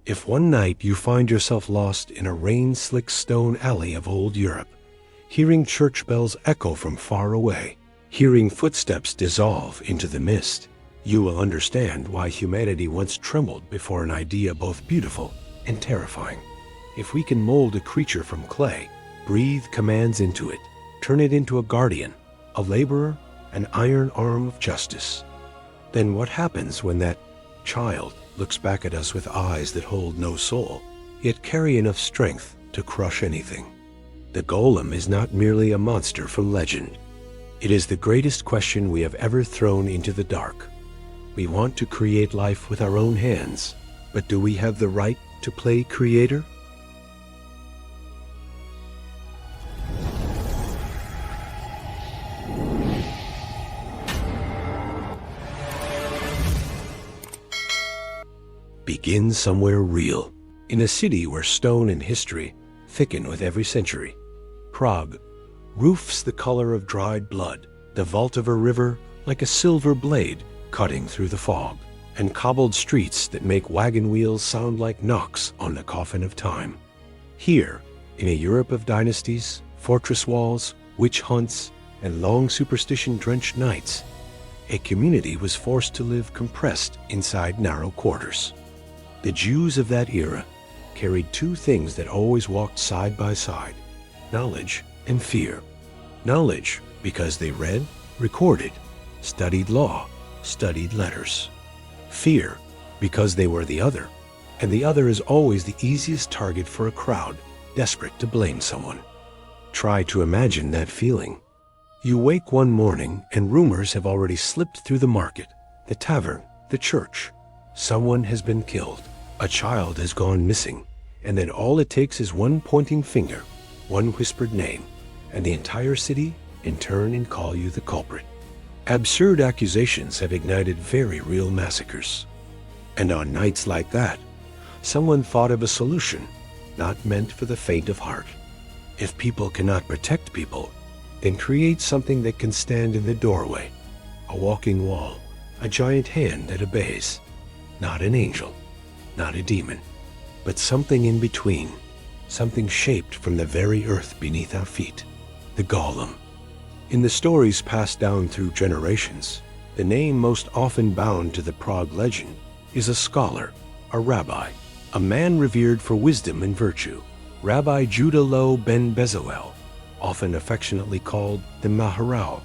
If one night you find yourself lost in a rain-slick stone alley of old Europe, hearing church bells echo from far away, hearing footsteps dissolve into the mist, you will understand why humanity once trembled before an idea both beautiful and terrifying. If we can mold a creature from clay, breathe commands into it, turn it into a guardian, a laborer, an iron arm of justice, then what happens when that child looks back at us with eyes that hold no soul, yet carry enough strength to crush anything? The Golem is not merely a monster from legend. It is the greatest question we have ever thrown into the dark. We want to create life with our own hands, but do we have the right to play creator? Begin somewhere real, in a city where stone and history thicken with every century. Prague, roofs the color of dried blood, the vault of a river like a silver blade cutting through the fog, and cobbled streets that make wagon wheels sound like knocks on the coffin of time. Here, in a Europe of dynasties, fortress walls, witch hunts, and long superstition-drenched nights, a community was forced to live compressed inside narrow quarters. The Jews of that era carried two things that always walked side by side: knowledge and fear. Knowledge because they read, recorded, studied law, studied letters. Fear because they were the other, and the other is always the easiest target for a crowd desperate to blame someone. Try to imagine that feeling. You wake one morning and rumors have already slipped through the market, the tavern, the church. Someone has been killed, a child has gone missing, and then all it takes is one pointing finger, one whispered name, and the entire city in turn and call you the culprit. Absurd accusations have ignited very real massacres. And on nights like that, someone thought of a solution not meant for the faint of heart. If people cannot protect people, then create something that can stand in the doorway, a walking wall, a giant hand that obeys. Not an angel, not a demon, but something in between, something shaped from the very earth beneath our feet, the Golem. In the stories passed down through generations, the name most often bound to the Prague legend is a scholar, a rabbi, a man revered for wisdom and virtue, Rabbi Judah Lo ben Bezalel, often affectionately called the Maharao.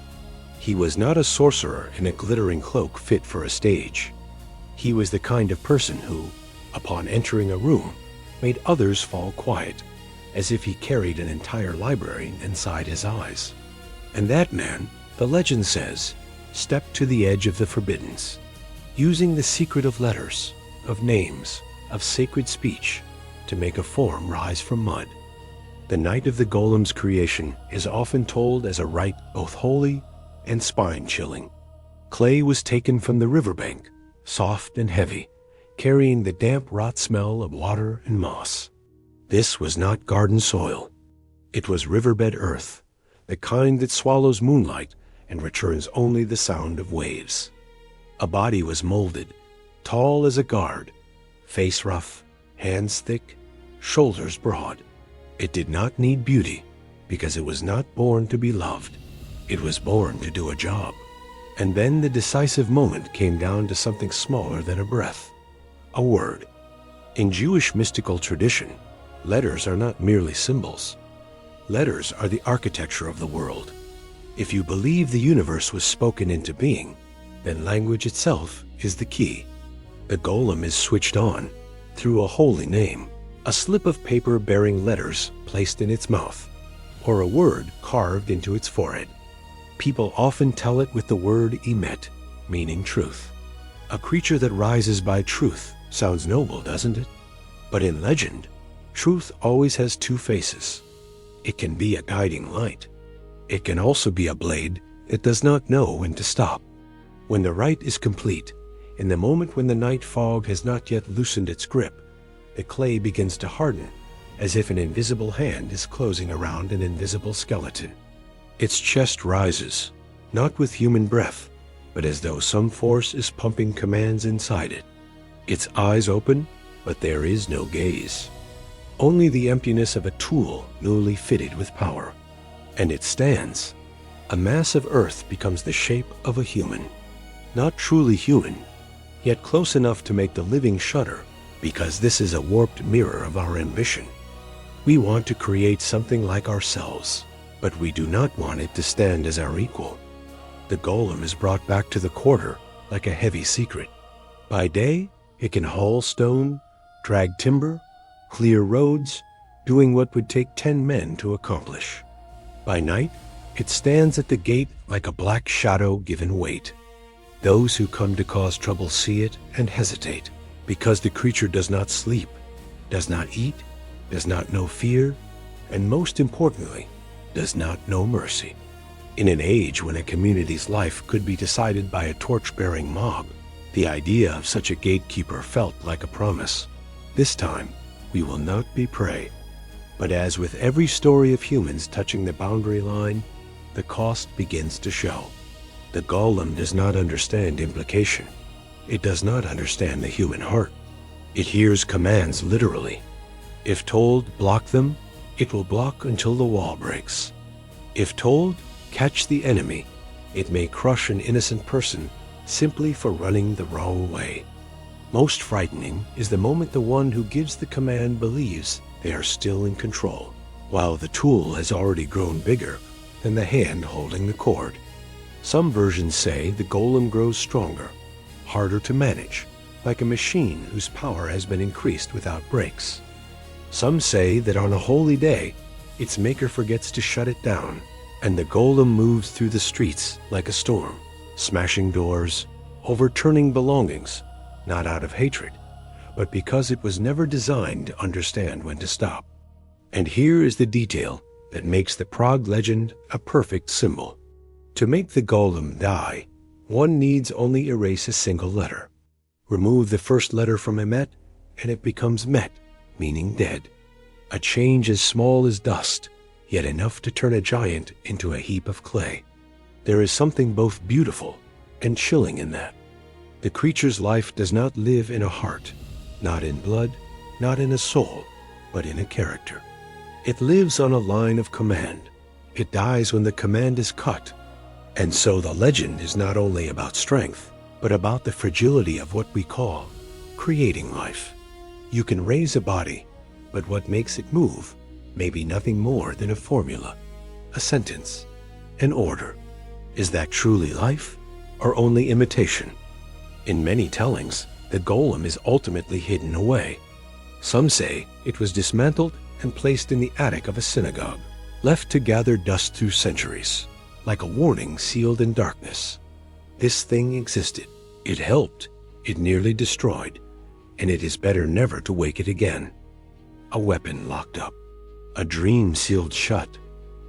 He was not a sorcerer in a glittering cloak fit for a stage. He was the kind of person who, upon entering a room, made others fall quiet, as if he carried an entire library inside his eyes. And that man, the legend says, stepped to the edge of the forbiddens, using the secret of letters, of names, of sacred speech, to make a form rise from mud. The night of the Golem's creation is often told as a rite both holy and spine-chilling. Clay was taken from the riverbank, soft and heavy, carrying the damp rot smell of water and moss. This was not garden soil. It was riverbed earth, the kind that swallows moonlight and returns only the sound of waves. A body was molded, tall as a guard, face rough, hands thick, shoulders broad. It did not need beauty, because it was not born to be loved. It was born to do a job. And then the decisive moment came down to something smaller than a breath, a word. In Jewish mystical tradition, letters are not merely symbols. Letters are the architecture of the world. If you believe the universe was spoken into being, then language itself is the key. The Golem is switched on through a holy name, a slip of paper bearing letters placed in its mouth, or a word carved into its forehead. People often tell it with the word emet, meaning truth. A creature that rises by truth sounds noble, doesn't it? But in legend, truth always has two faces. It can be a guiding light. It can also be a blade that does not know when to stop. When the rite is complete, in the moment when the night fog has not yet loosened its grip, the clay begins to harden, as if an invisible hand is closing around an invisible skeleton. Its chest rises, not with human breath, but as though some force is pumping commands inside it. Its eyes open, but there is no gaze. Only the emptiness of a tool newly fitted with power. And it stands. A mass of earth becomes the shape of a human. Not truly human, yet close enough to make the living shudder, because this is a warped mirror of our ambition. We want to create something like ourselves, but we do not want it to stand as our equal. The golem is brought back to the quarter like a heavy secret. By day, it can haul stone, drag timber, clear roads, doing what would take 10 men to accomplish. By night, it stands at the gate like a black shadow given weight. Those who come to cause trouble see it and hesitate, because the creature does not sleep, does not eat, does not know fear, and most importantly, does not know mercy. In an age when a community's life could be decided by a torch-bearing mob, the idea of such a gatekeeper felt like a promise. This time, we will not be prey. But as with every story of humans touching the boundary line, the cost begins to show. The golem does not understand implication. It does not understand the human heart. It hears commands literally. If told, block them, it will block until the wall breaks. If told, catch the enemy, it may crush an innocent person simply for running the wrong way. Most frightening is the moment the one who gives the command believes they are still in control, while the tool has already grown bigger than the hand holding the cord. Some versions say the golem grows stronger, harder to manage, like a machine whose power has been increased without breaks. Some say that on a holy day, its maker forgets to shut it down, and the golem moves through the streets like a storm, smashing doors, overturning belongings, not out of hatred, but because it was never designed to understand when to stop. And here is the detail that makes the Prague legend a perfect symbol. To make the golem die, one needs only erase a single letter. Remove the first letter from emet, and it becomes met, meaning dead. A change as small as dust, yet enough to turn a giant into a heap of clay. There is something both beautiful and chilling in that. The creature's life does not live in a heart, not in blood, not in a soul, but in a character. It lives on a line of command. It dies when the command is cut. And so the legend is not only about strength, but about the fragility of what we call creating life. You can raise a body, but what makes it move may be nothing more than a formula, a sentence, an order. Is that truly life, or only imitation? In many tellings, the golem is ultimately hidden away. Some say it was dismantled and placed in the attic of a synagogue, left to gather dust through centuries, like a warning sealed in darkness. This thing existed. It helped. It nearly destroyed. And it is better never to wake it again. A weapon locked up. A dream sealed shut.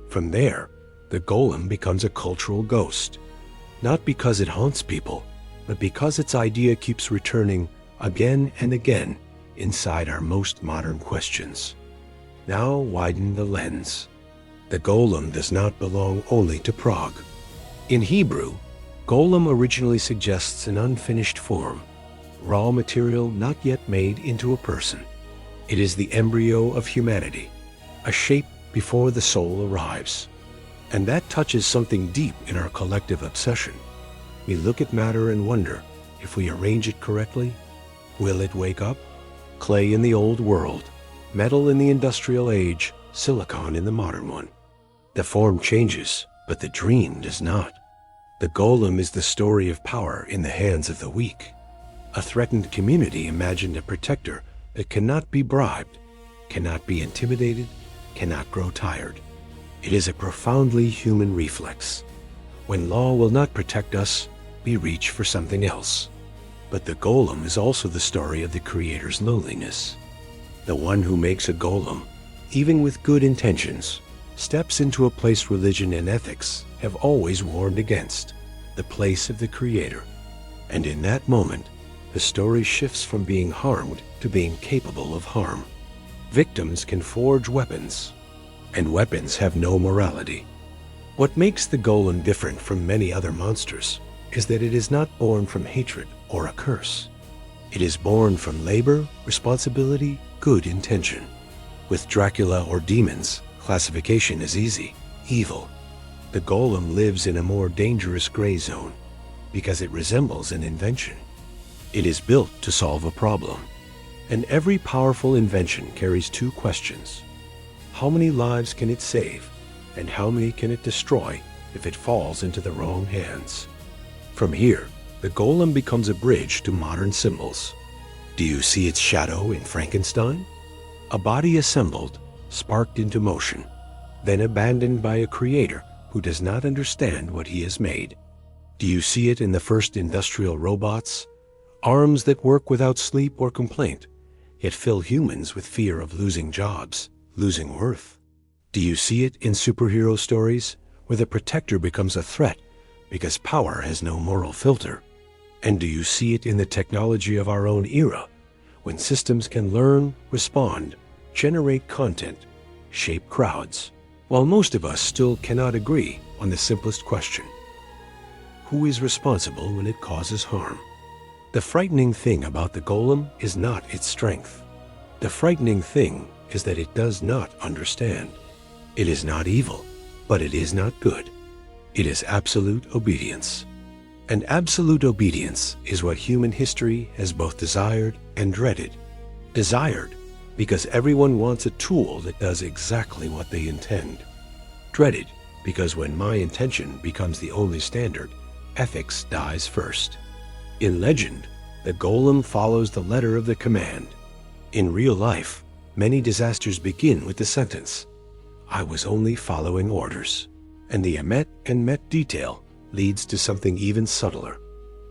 From there, the golem becomes a cultural ghost. Not because it haunts people, but because its idea keeps returning again and again inside our most modern questions. Now widen the lens. The golem does not belong only to Prague. In Hebrew, golem originally suggests an unfinished form, raw material not yet made into a person. It is the embryo of humanity, a shape before the soul arrives. And that touches something deep in our collective obsession. We look at matter and wonder, if we arrange it correctly, will it wake up? Clay in the old world, metal in the industrial age, silicon in the modern one. The form changes, but the dream does not. The golem is the story of power in the hands of the weak. A threatened community imagined a protector that cannot be bribed, cannot be intimidated, cannot grow tired. It is a profoundly human reflex. When law will not protect us, we reach for something else. But the golem is also the story of the creator's lowliness. The one who makes a golem, even with good intentions, steps into a place religion and ethics have always warned against, the place of the creator. And in that moment, the story shifts from being harmed to being capable of harm. Victims can forge weapons, and weapons have no morality. What makes the golem different from many other monsters is that it is not born from hatred or a curse. It is born from labor, responsibility, good intention. With Dracula or demons, classification is easy: evil. The golem lives in a more dangerous gray zone because it resembles an invention. It is built to solve a problem. And every powerful invention carries two questions. How many lives can it save? And how many can it destroy if it falls into the wrong hands? From here, the golem becomes a bridge to modern symbols. Do you see its shadow in Frankenstein? A body assembled, sparked into motion, then abandoned by a creator who does not understand what he has made. Do you see it in the first industrial robots? Arms that work without sleep or complaint, yet fill humans with fear of losing jobs, losing worth. Do you see it in superhero stories where the protector becomes a threat because power has no moral filter? And do you see it in the technology of our own era, when systems can learn, respond, generate content, shape crowds, while most of us still cannot agree on the simplest question: who is responsible when it causes harm? The frightening thing about the golem is not its strength. The frightening thing is that it does not understand. It is not evil, but it is not good. It is absolute obedience. And absolute obedience is what human history has both desired and dreaded. Desired because everyone wants a tool that does exactly what they intend. Dreaded because when my intention becomes the only standard, ethics dies first. In legend, the golem follows the letter of the command. In real life, many disasters begin with the sentence, "I was only following orders." And the emet and met detail leads to something even subtler: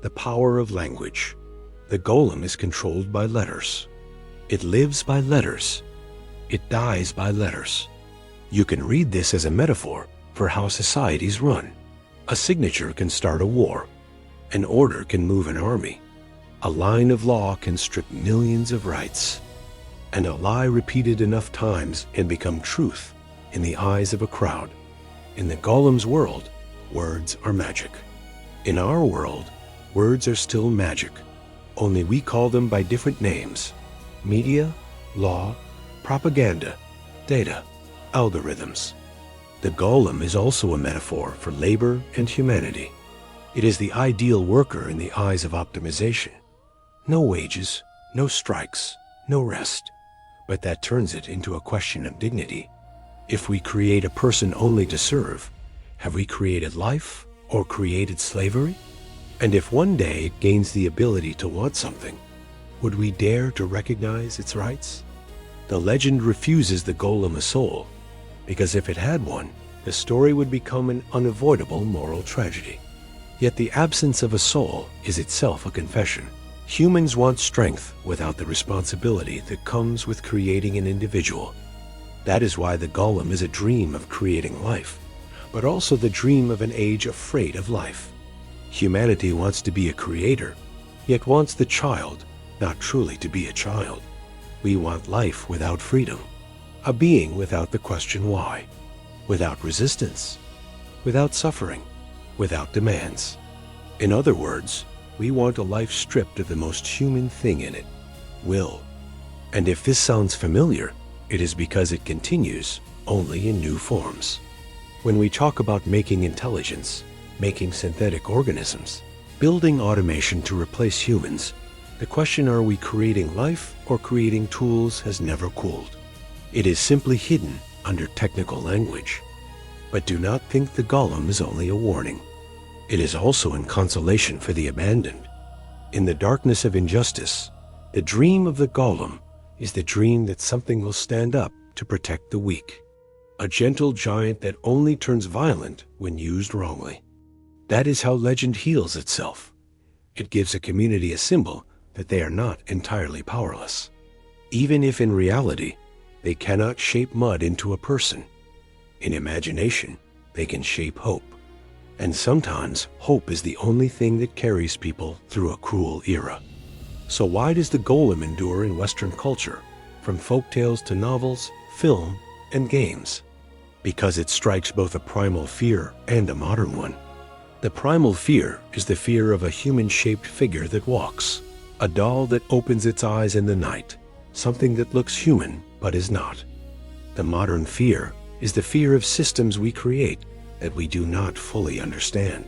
the power of language. The golem is controlled by letters. It lives by letters. It dies by letters. You can read this as a metaphor for how societies run. A signature can start a war. An order can move an army. A line of law can strip millions of rights. And a lie repeated enough times can become truth in the eyes of a crowd. In the golem's world, words are magic. In our world, words are still magic, only we call them by different names: media, law, propaganda, data, algorithms. The golem is also a metaphor for labor and humanity. It is the ideal worker in the eyes of optimization. No wages, no strikes, no rest. But that turns it into a question of dignity. If we create a person only to serve, have we created life or created slavery? And if one day it gains the ability to want something, would we dare to recognize its rights? The legend refuses the golem a soul, because if it had one, the story would become an unavoidable moral tragedy. Yet the absence of a soul is itself a confession. Humans want strength without the responsibility that comes with creating an individual. That is why the golem is a dream of creating life, but also the dream of an age afraid of life. Humanity wants to be a creator, yet wants the child not truly to be a child. We want life without freedom, a being without the question why, without resistance, without suffering, without demands. In other words, we want a life stripped of the most human thing in it: will. And if this sounds familiar, it is because it continues, only in new forms. When we talk about making intelligence, making synthetic organisms, building automation to replace humans, the question, are we creating life or creating tools, has never cooled. It is simply hidden under technical language. But do not think the golem is only a warning. It is also in consolation for the abandoned. In the darkness of injustice, the dream of the golem is the dream that something will stand up to protect the weak. A gentle giant that only turns violent when used wrongly. That is how legend heals itself. It gives a community a symbol that they are not entirely powerless. Even if in reality, they cannot shape mud into a person. In imagination, they can shape hope. And sometimes, hope is the only thing that carries people through a cruel era. So why does the golem endure in Western culture, from folktales to novels, film, and games? Because it strikes both a primal fear and a modern one. The primal fear is the fear of a human-shaped figure that walks. A doll that opens its eyes in the night, something that looks human but is not. The modern fear is the fear of systems we create that we do not fully understand.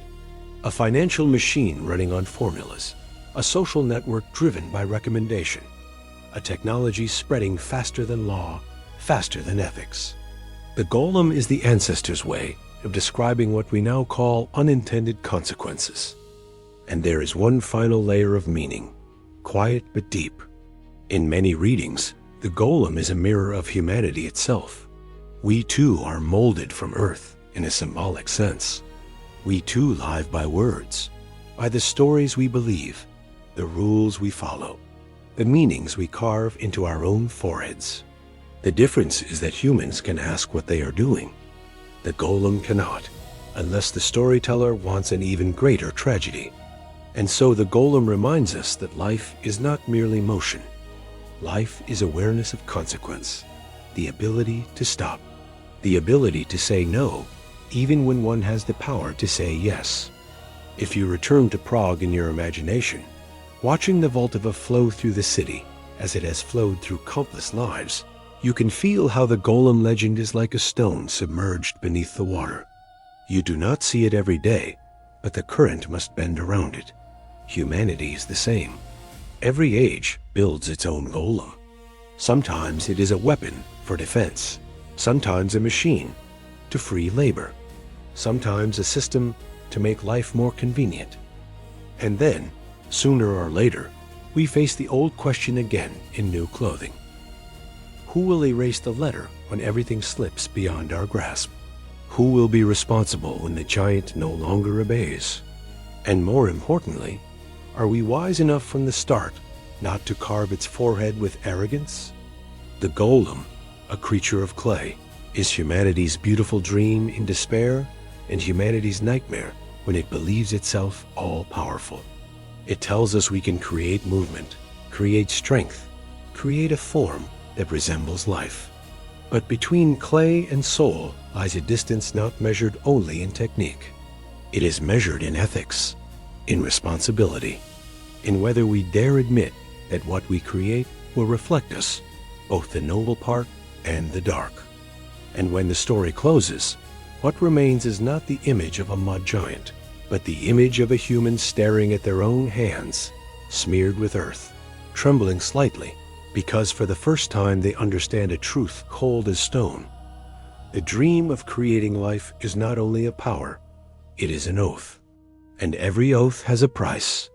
A financial machine running on formulas, a social network driven by recommendation, a technology spreading faster than law, faster than ethics. The golem is the ancestors' way of describing what we now call unintended consequences. And there is one final layer of meaning, quiet but deep. In many readings, the golem is a mirror of humanity itself. We too are molded from earth in a symbolic sense. We too live by words, by the stories we believe, the rules we follow, the meanings we carve into our own foreheads. The difference is that humans can ask what they are doing. The golem cannot, unless the storyteller wants an even greater tragedy. And so the golem reminds us that life is not merely motion. Life is awareness of consequence, the ability to stop, the ability to say no, even when one has the power to say yes. If you return to Prague in your imagination, watching the Vltava flow through the city as it has flowed through countless lives, you can feel how the golem legend is like a stone submerged beneath the water. You do not see it every day, but the current must bend around it. Humanity is the same. Every age builds its own golem. Sometimes it is a weapon for defense, sometimes a machine to free labor, sometimes a system to make life more convenient. And then, sooner or later, we face the old question again in new clothing. Who will erase the letter when everything slips beyond our grasp? Who will be responsible when the giant no longer obeys? And more importantly, are we wise enough from the start not to carve its forehead with arrogance? The golem, a creature of clay, is humanity's beautiful dream in despair and humanity's nightmare when it believes itself all-powerful. It tells us we can create movement, create strength, create a form that resembles life. But between clay and soul lies a distance not measured only in technique. It is measured in ethics, in responsibility, in whether we dare admit that what we create will reflect us, both the noble part and the dark. And when the story closes, what remains is not the image of a mud giant, but the image of a human staring at their own hands, smeared with earth, trembling slightly, because for the first time they understand a truth cold as stone. The dream of creating life is not only a power, it is an oath. And every oath has a price.